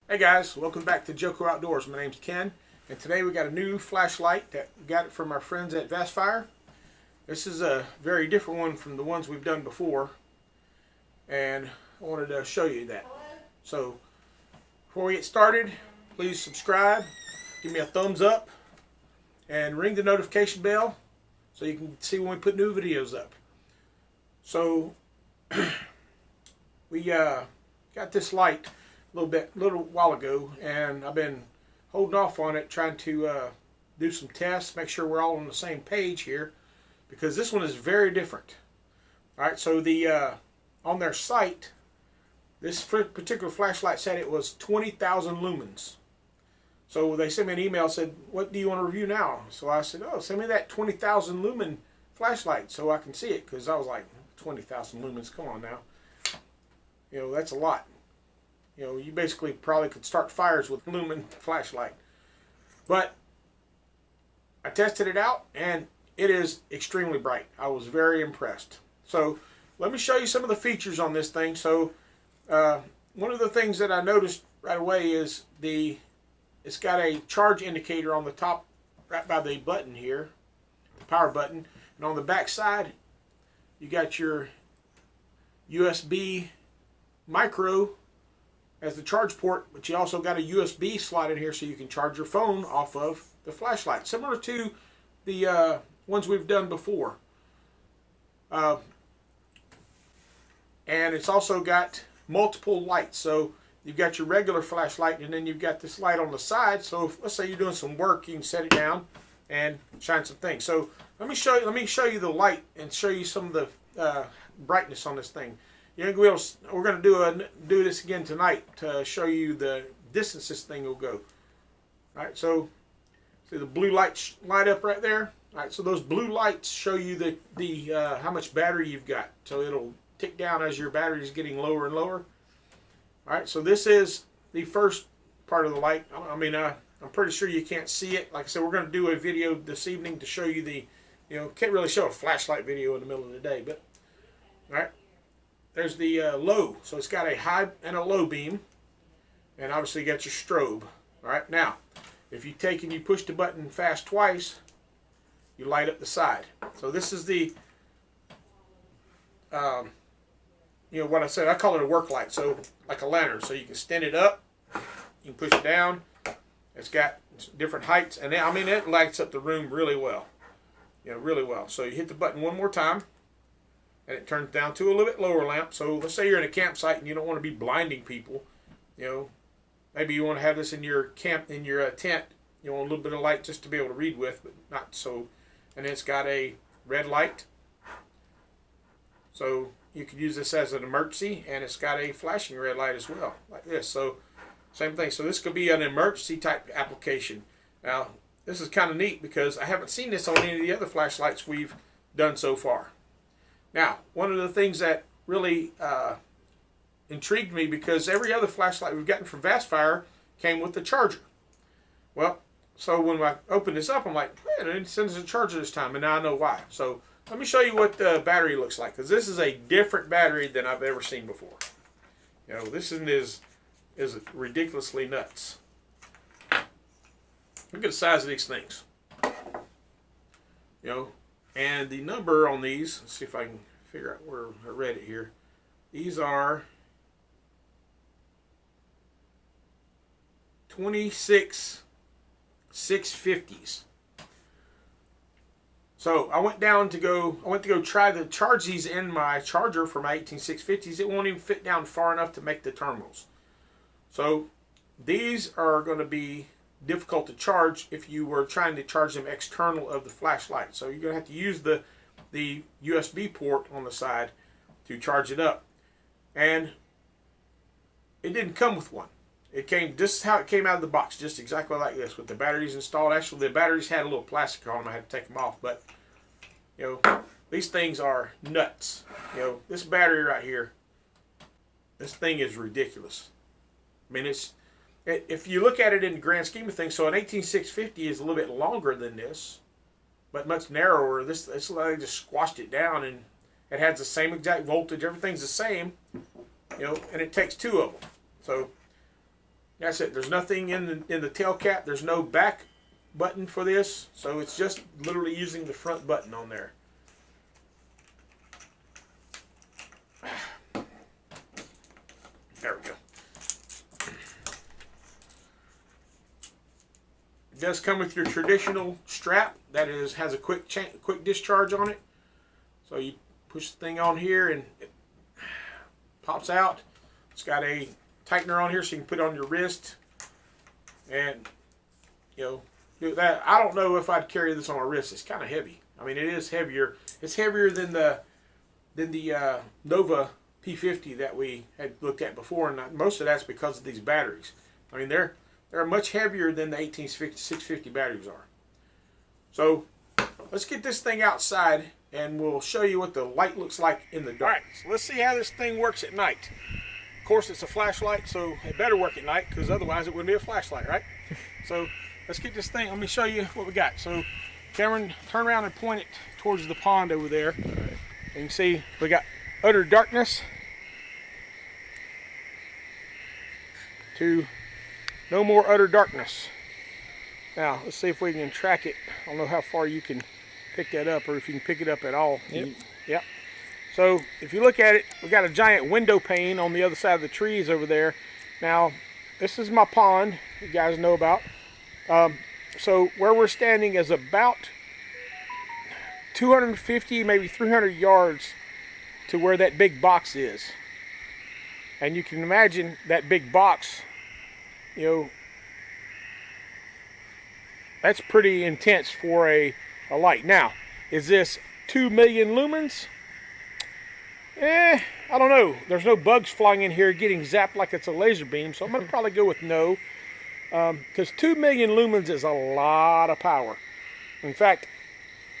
Hey guys, welcome back to JOCO Outdoors. My name's Ken, and today we got a new flashlight that we got it from our friends at Vastfire. This is a very different one from the ones we've done before, and I wanted to show you that. So, before we get started, please subscribe, give me a thumbs up, and ring the notification bell so you can see when we put new videos up. So, we got this light little while ago, and I've been holding off on it, trying to do some tests, make sure we're all on the same page here, because this one is very different. All right, so the on their site, this particular flashlight said it was 20,000 lumens. So they sent me an email, said, "What do you want to review now?" So I said, "Oh, send me that 20,000 lumen flashlight so I can see it," because I was like, 20,000 lumens, come on now, that's a lot. You basically probably could start fires with lumen flashlight. But I tested it out, and it is extremely bright. I was very impressed. So let me show you some of the features on this thing. So one of the things that I noticed right away is it's got a charge indicator on the top, right by the button here, the power button. And on the back side, you got your USB micro as the charge port, but you also got a USB slot in here so you can charge your phone off of the flashlight, similar to the ones we've done before. And it's also got multiple lights. So you've got your regular flashlight, and then you've got this light on the side. So if, let's say you're doing some work, you can set it down and shine some things. So let me show you the light and show you some of the brightness on this thing. We're going to do this again tonight to show you the distance this thing will go. All right, so see the blue lights light up right there. All right, so those blue lights show you the how much battery you've got. So it'll tick down as your battery is getting lower and lower. All right, so this is the first part of the light. I'm pretty sure you can't see it. Like I said, we're going to do a video this evening to show you can't really show a flashlight video in the middle of the day, but all right. There's the low, so it's got a high and a low beam, and obviously you got your strobe. All right, now if you take and you push the button fast twice, you light up the side. So this is the what I said, I call it a work light, so like a lantern. So you can stand it up, you can push it down. It's got different heights, and it lights up the room really well, really well. So you hit the button one more time, and it turns down to a little bit lower lamp. So let's say you're in a campsite and you don't want to be blinding people. Maybe you want to have this in your tent. You want a little bit of light just to be able to read with, but not so. And it's got a red light, so you could use this as an emergency, and it's got a flashing red light as well, like this. So same thing. So this could be an emergency type application. Now this is kind of neat because I haven't seen this on any of the other flashlights we've done so far. Now, one of the things that really intrigued me, because every other flashlight we've gotten from Vastfire came with the charger. Well, so when I opened this up, I'm like, man, it didn't send us a charger this time, and now I know why. So let me show you what the battery looks like, because this is a different battery than I've ever seen before. This one is ridiculously nuts. Look at the size of these things. And the number on these, let's see if I can figure out where I read it here. These are 26 650s. So I went to go try to charge these in my charger for my 18 650s. It won't even fit down far enough to make the terminals. So these are going to be difficult to charge if you were trying to charge them external of the flashlight. So you're going to have to use the USB port on the side to charge it up. And it didn't come with one. It came just how it came out of the box, just exactly like this, with the batteries installed. Actually, the batteries had a little plastic on them. I had to take them off, but these things are nuts. This battery right here, this thing is ridiculous. If you look at it in the grand scheme of things, so an 18650 is a little bit longer than this, but much narrower. It's like they just squashed it down, and it has the same exact voltage. Everything's the same, and it takes two of them. So That's it. There's nothing in the tail cap. There's no back button for this, so it's just literally using the front button on there. There we go. It does come with your traditional strap that has a quick discharge on it. So you push the thing on here and it pops out. It's got a tightener on here so you can put it on your wrist and do that. I don't know if I'd carry this on my wrist. It's kind of heavy. I mean, it is heavier. It's heavier than the Nova P50 that we had looked at before, and most of that's because of these batteries. I mean, they're much heavier than the 18650 batteries are. So let's get this thing outside and we'll show you what the light looks like in the dark. All right, so let's see how this thing works at night. Of course, it's a flashlight, so it better work at night because otherwise it wouldn't be a flashlight, right? So let's get this thing. Let me show you what we got. So Cameron, turn around and point it towards the pond over there. All right. You can see we got utter darkness to no more utter darkness. Now let's see if we can track it. I don't know how far you can pick that up or if you can pick it up at all. Yep. Yep. So if you look at it, we got a giant window pane on the other side of the trees over there. Now this is my pond, you guys know about. So where we're standing is about 250, maybe 300 yards to where that big box is. And you can imagine that big box, that's pretty intense for a light. Now, is this 2 million lumens? I don't know. There's no bugs flying in here getting zapped like it's a laser beam, so I'm going to probably go with no. Because 2 million lumens is a lot of power. In fact,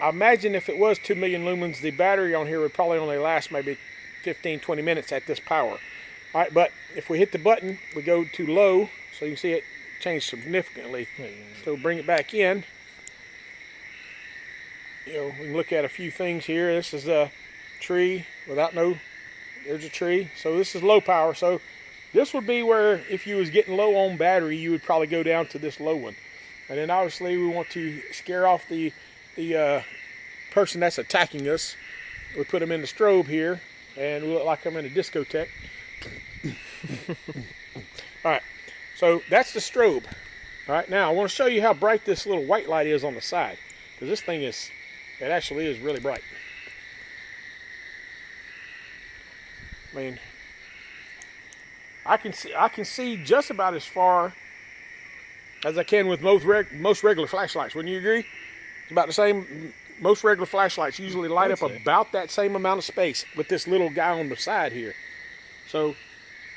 I imagine if it was 2 million lumens, the battery on here would probably only last maybe 15-20 minutes at this power. All right, but if we hit the button, we go to low, so you can see it change significantly. So bring it back in. We can look at a few things here. This is a tree without there's a tree. So this is low power. So this would be where if you was getting low on battery, you would probably go down to this low one. And then obviously we want to scare off the person that's attacking us. We put them in the strobe here and we look like I'm in a discotheque. All right, so that's the strobe. All right, now I want to show you how bright this little white light is on the side, because this thing it actually is really bright. I mean, I can see just about as far as I can with most regular flashlights. Wouldn't you agree? It's about the same. Most regular flashlights usually light up about that same amount of space with this little guy on the side here. So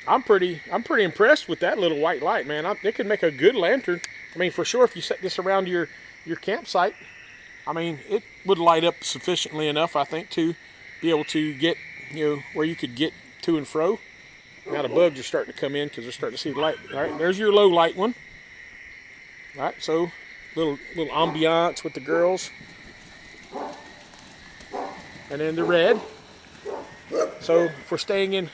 I'm pretty impressed with that little white light, man. It could make a good lantern. I mean, for sure, if you set this around your campsite, I mean, it would light up sufficiently enough, I think, to be able to get, where you could get to and fro. Now the bugs are starting to come in because they're starting to see the light. All right, there's your low light one. All right, so little ambiance with the girls. And then the red. So if we're staying in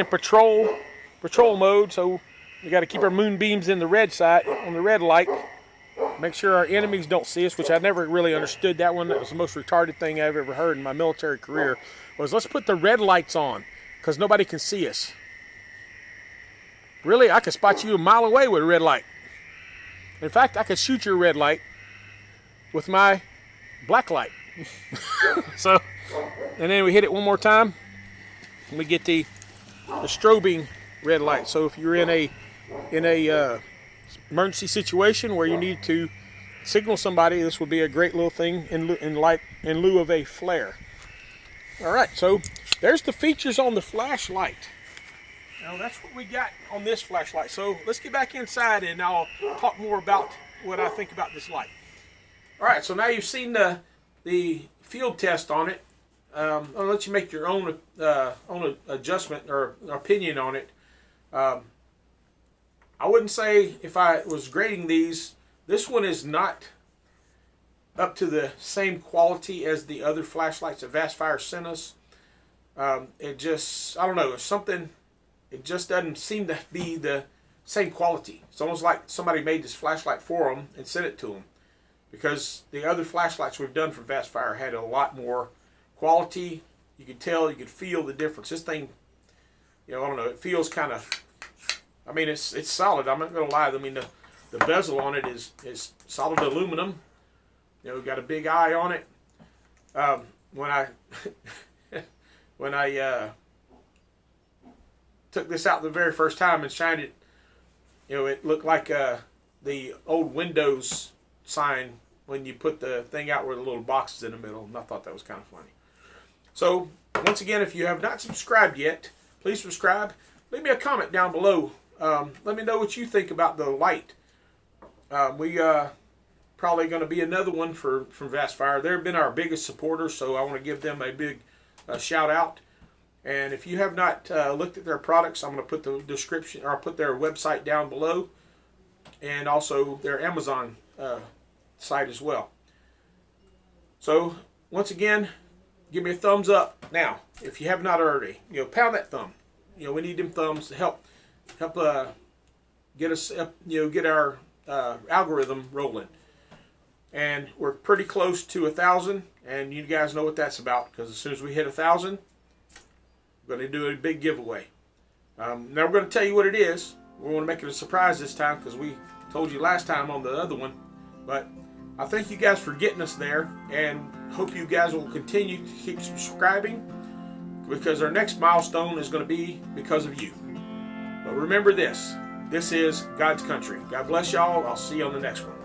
patrol mode, so we got to keep our moonbeams in the red side, on the red light. Make sure our enemies don't see us, which I never really understood that one. That was the most retarded thing I've ever heard in my military career, was let's put the red lights on because nobody can see us. Really, I could spot you a mile away with a red light. In fact, I could shoot your red light with my black light. So, and then we hit it one more time, and we get the strobing red light. So if you're in a emergency situation where you need to signal somebody, this would be a great little thing in lieu of a flare. All right, so there's the features on the flashlight. Now that's what we got on this flashlight. So let's get back inside and I'll talk more about what I think about this light. All right, so now you've seen the field test on it. I'll let you make your own adjustment or opinion on it. I wouldn't say, if I was grading these, this one is not up to the same quality as the other flashlights that Vastfire sent us. It just, I don't know, it's something, it just doesn't seem to be the same quality. It's almost like somebody made this flashlight for them and sent it to them, because the other flashlights we've done from Vastfire had a lot more quality. You could tell, you could feel the difference. This thing, I don't know, it feels kind of, I mean, it's solid. I'm not going to lie. I mean, the bezel on it is solid aluminum. Got a big eye on it. When I when I took this out the very first time and shined it, it looked like the old Windows sign when you put the thing out where the little box is in the middle. And I thought that was kind of funny. So once again, if you have not subscribed yet, please subscribe. Leave me a comment down below. Let me know what you think about the light. We probably going to be another one from Vastfire. They've been our biggest supporters, so I want to give them a big shout out. And if you have not looked at their products, I'm going to put the description, or I'll put their website down below, and also their Amazon site as well. So once again, give me a thumbs up. Now, if you have not already, pound that thumb. We need them thumbs to help get us, get our algorithm rolling. And we're pretty close to 1,000, and you guys know what that's about, because as soon as we hit 1,000, we're going to do a big giveaway. Now we're going to tell you what it is. We want to make it a surprise this time, because we told you last time on the other one. But I thank you guys for getting us there, and hope you guys will continue to keep subscribing, because our next milestone is going to be because of you. But remember this is God's country. God bless y'all. I'll see you on the next one.